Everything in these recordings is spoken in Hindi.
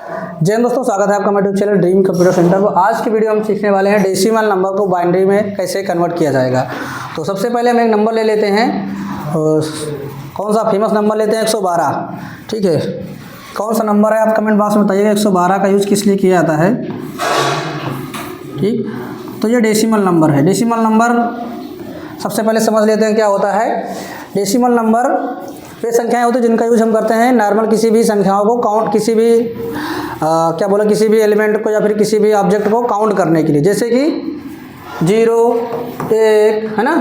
जय दोस्तों, स्वागत है आपका हमारे YouTube channel dream computer centre पर। आज की वीडियो हम सीखने वाले हैं डेसिमल नंबर को बाइनरी में कैसे कन्वर्ट किया जाएगा। तो सबसे पहले हम एक नंबर ले लेते हैं, कौन सा फेमस नंबर लेते हैं, 112। ठीक है, कौन सा नंबर है आप कमेंट बॉक्स में बताइएगा। 112 का यूज़ किस लिए किया जाता है। ठीक, तो ये डेसिमल नंबर है। डेसिमल नंबर सबसे पहले समझ लेते हैं क्या होता है। डेसिमल नंबर वे संख्याएं होती हैं जिनका यूज हम करते हैं नॉर्मल किसी भी संख्याओं को काउंट, किसी भी किसी भी एलिमेंट को या फिर किसी भी ऑब्जेक्ट को काउंट करने के लिए, जैसे कि 0, 1 है ना,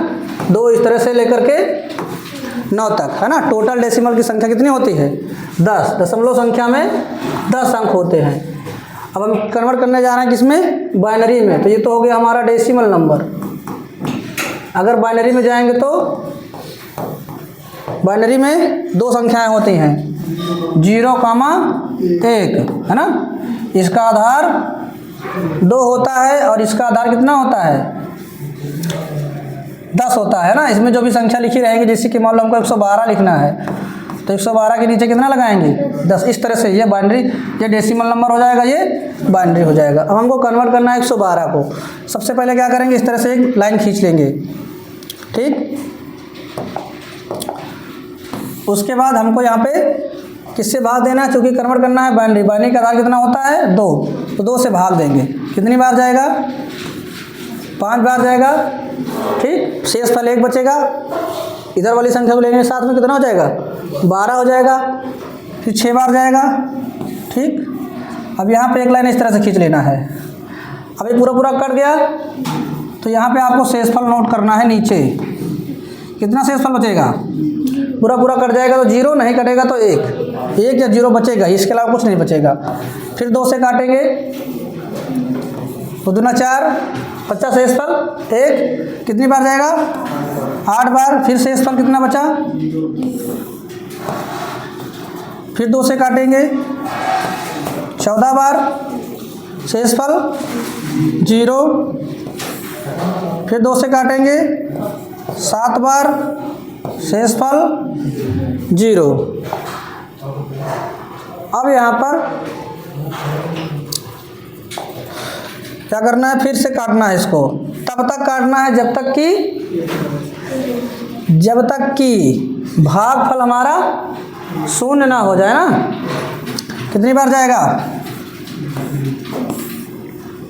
2, इस तरह से लेकर के 9 तक है ना। टोटल डेसिमल की संख्या कितनी होती है? 10। दशमलव संख्या में 10 अंक होते हैं। अब हम कन्वर्ट करने जा रहे हैं किसमें? बाइनरी में। तो ये तो हो गया हमारा डेसिमल नंबर। अगर बाइनरी में जाएंगे तो बाइनरी में 2 संख्याएं होती हैं, 0, 1 है ना। इसका आधार 2 होता है और इसका आधार कितना होता है? 10 होता है ना। इसमें जो भी संख्या लिखी रहेगी, जैसे कि मान लो हमको 112 लिखना है तो 112 के नीचे कितना लगाएंगे? 10। इस तरह से ये बाइनरी, ये डेसिमल नंबर हो जाएगा, ये बाइनरी हो जाएगा। अब हमको कन्वर्ट करना है 112 को। सबसे पहले क्या करेंगे, इस तरह से एक लाइन खींच लेंगे। ठीक, उसके बाद हमको यहाँ पे किससे भाग देना है, क्योंकि कन्वर्ट करना है बाइनरी। बाइनरी का आधार कितना होता है? 2। तो 2 से भाग देंगे। कितनी बार जाएगा? 5 बार जाएगा। ठीक, शेषफल 1 बचेगा। इधर वाली संख्या को लेंगे साथ में, कितना हो जाएगा? 12 हो जाएगा। फिर 6 बार जाएगा। ठीक, अब यहाँ पे एक लाइन इस तरह से खींच लेना है। अब ये पूरा कट गया तो यहाँ पे आपको शेषफल नोट करना है नीचे। कितना शेषफल बचेगा? पूरा कट जाएगा तो 0, नहीं कटेगा तो 1 या 0 बचेगा, इसके अलावा कुछ नहीं बचेगा। फिर 2 से काटेंगे, 2 दूना 4, 50 शेषफल 1। कितनी बार जाएगा? 8 बार। फिर शेषफल कितना बचा? फिर 2 से काटेंगे, 14 बार। शेषफल 0। फिर 2 से काटेंगे, 7 बार। शेषफल 0। अब यहाँ पर क्या करना है, फिर से काटना है इसको। तब तक काटना है जब तक कि भागफल हमारा 0 ना हो जाए ना। कितनी बार जाएगा?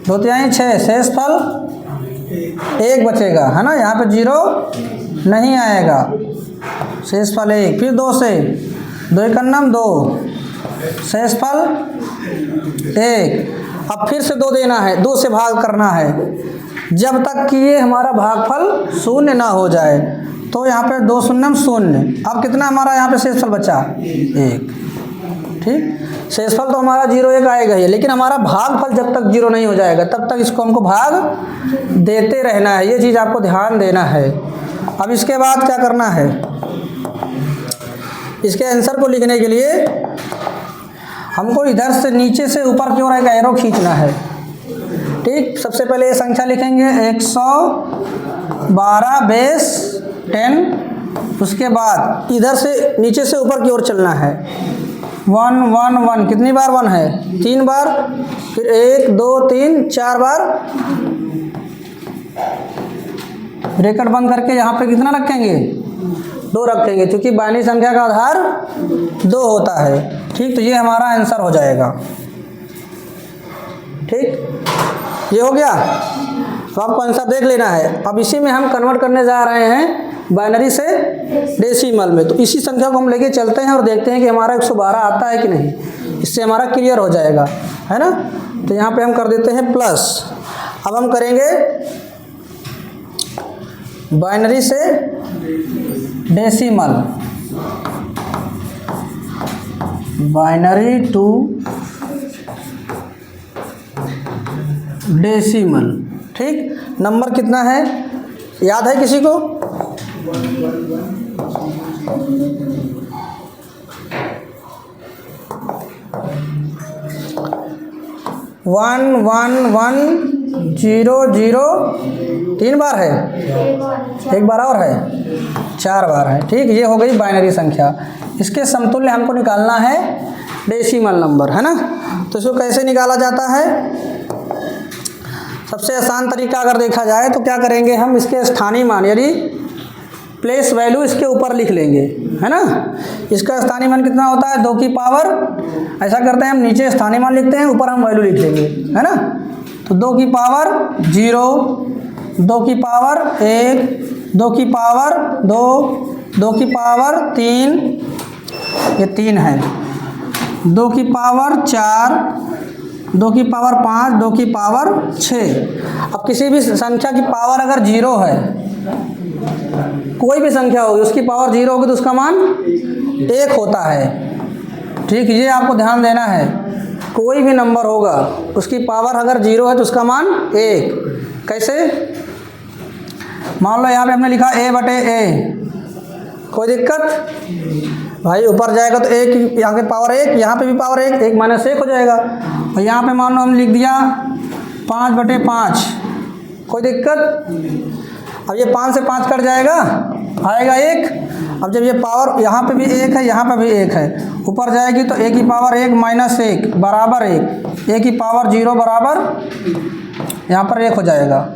2 तिहाई 6। शेषफल 1 बचेगा है ना, यहाँ पे 0 नहीं आएगा। शेषफल 1। फिर 2 से, 2 एकन्नम 2। शेषफल 1। अब फिर से 2 देना है, 2 से भाग करना है जब तक कि ये हमारा भागफल 0 ना हो जाए। तो यहाँ पे 2 शून्यम 0। अब कितना हमारा यहाँ पे शेषफल बचा? 1। ठीक, शेषफल तो हमारा 0, 1 आएगा ही, लेकिन हमारा भागफल जब तक 0 नहीं हो जाएगा तब तक इसको हमको भाग देते रहना है। ये चीज़ आपको ध्यान देना है। अब इसके बाद क्या करना है, इसके आंसर को लिखने के लिए हमको इधर से नीचे से ऊपर की ओर एक एरो खींचना है। ठीक, सबसे पहले ये संख्या लिखेंगे 112 बेस 10। उसके बाद इधर से नीचे से ऊपर की ओर चलना है। 1 1 1। कितनी बार 1 है? 3 बार। फिर 1 2 3 4 बार। ब्रैकेट बंद करके यहाँ पे कितना रखेंगे? 2 रखेंगे, क्योंकि बाइनरी संख्या का आधार 2 होता है। ठीक, तो ये हमारा आंसर हो जाएगा। ठीक, ये हो गया। तो आपको आंसर देख लेना है। अब इसी में हम कन्वर्ट करने जा रहे हैं बाइनरी से डेसिमल में। तो इसी संख्या को हम लेके चलते हैं और देखते हैं कि हमारा 112 आता है कि नहीं। इससे हमारा क्लियर हो जाएगा, है ना। तो यहाँ पे हम कर देते हैं प्लस। अब हम करेंगे बाइनरी से डेसिमल, बाइनरी टू डेसिमल। ठीक, नंबर कितना है याद है किसी को? 1 1 1 0 0 3 बार है, 1 बार और है, 4 बार है। ठीक, ये हो गई बाइनरी संख्या। इसके समतुल्य हमको निकालना है डेसिमल नंबर, है ना। तो इसको कैसे निकाला जाता है? सबसे आसान तरीका अगर देखा जाए तो क्या करेंगे हम, इसके स्थानीय मान यानी प्लेस वैल्यू इसके ऊपर लिख लेंगे, है ना। इसका स्थानीय मान कितना होता है? 2 की पावर, ऐसा करते हैं हम नीचे स्थानीय मान लिखते हैं, ऊपर हम वैल्यू लिख लेंगे, है ना। तो 2 की पावर 0, 2 की पावर 1, 2 की पावर 2, 2 की पावर 3, ये 3 है, 2 की पावर 4, 2 की पावर 5, 2 की पावर 6। अब किसी भी संख्या की पावर अगर 0 है, कोई भी संख्या होगी उसकी पावर 0 होगी तो उसका मान 1 होता है। ठीक, ये आपको ध्यान देना है। कोई भी नंबर होगा उसकी पावर अगर 0 है तो उसका मान 1। कैसे? मान लो यहाँ पे हमने लिखा a/a, कोई दिक्कत भाई? ऊपर जाएगा तो 1, यहाँ के पावर 1, यहाँ पे भी पावर 1, 1 माइनस 1 हो जाएगा। और यहाँ पे मान लो हम लिख दिया 5/5, कोई दिक्कत? अब ये 5 से 5 कट जाएगा, आएगा 1। अब जब ये पावर यहाँ पे भी 1 है, यहाँ पे भी 1 है, ऊपर जाएगी तो a की पावर 1 माइनस 1 बराबर 1, a की पावर 0 बराबर, यहाँ पर 1 हो जाएगा।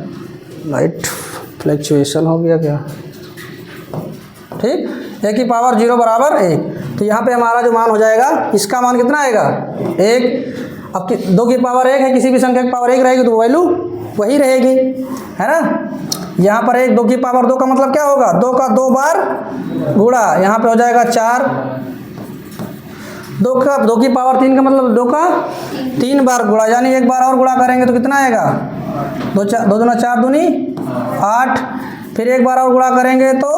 लाइट फ्लैक्चुएशन हो गया क्या? ठीक, a की पावर 0 बराबर 1, तो यहाँ पे हमारा जो मान हो जाएगा, इसका मान कितना आएगा? 1। अब 2 की पावर 1 है, किसी भी संख्या की पावर 1 रहेगी तो वैल्यू वही रहेगी, है ना। यहाँ पर 1, 2 की पावर 2 का मतलब क्या होगा? 2 का 2 बार गुणा, यहाँ पे हो जाएगा 4। 2 की पावर 3 का मतलब 2 का 3 बार गुणा, यानी 1 बार और गुणा करेंगे तो कितना आएगा? 2 दूना 4 दूनी 8, फिर 1 बार और गुणा करेंगे तो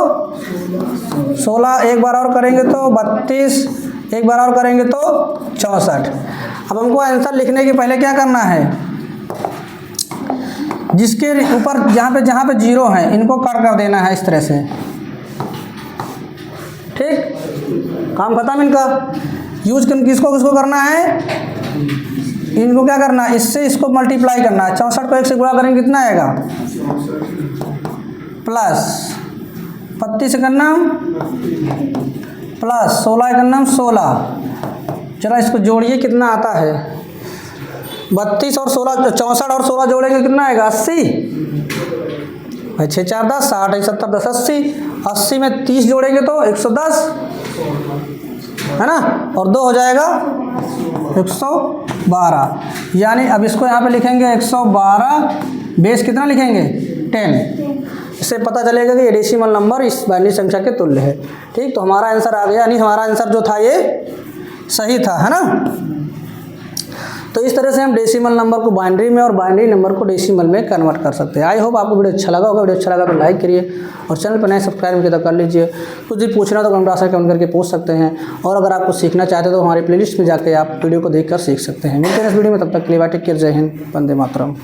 16, 1 बार और करेंगे तो 32, 1 बार और करेंगे तो 64। अब हमको आंसर लिखने के पहले क्या करना है? जिसके ऊपर जहाँ पे 0 है इनको कट कर देना है इस तरह से। ठीक, काम खत्म इनका। यूज किसको करना है? इनको क्या करना है? इससे इसको मल्टीप्लाई करना है। 64 को 1 से गुणा करेंगे कितना आएगा? प्लस 32 का नाम प्लस 16 का नाम 16। चलो इसको जोड़िए, कितना आता है? 32 और 16, 64 और 16 जोड़ेंगे कितना आएगा? 80। 6 4 10, 60 1 70 10 80। 80 में 30 जोड़ेंगे तो 110, है ना, और 2 हो जाएगा 112। यानी अब इसको यहाँ पे लिखेंगे 112, बेस कितना लिखेंगे? 10। इससे पता चलेगा कि ये डेसिमल नंबर इस बाइनरी संख्या के तुल्य है। ठीक, तो हमारा आंसर आ गया, यानी हमारा आंसर जो था ये सही था, है ना। तो इस तरह से हम डेसिमल नंबर को बाइनरी में और बाइनरी नंबर को डेसिमल में कन्वर्ट कर सकते हैं। आई होप आपको वीडियो अच्छा लगा होगा। वीडियो अच्छा लगा तो लाइक करिए और चैनल पर नए सब्सक्राइब किया तो कर लीजिए। कुछ भी पूछना तो कमेंट करके पूछ सकते हैं, और अगर आप कुछ सीखना चाहते हैं तो हमारी प्लेलिस्ट में जाकर आप वीडियो को देखकर सीख सकते हैं। मिलते हैं इस वीडियो में, तब तक के लिए बाय, टेक केयर, जय हिंद, वंदे मातरम।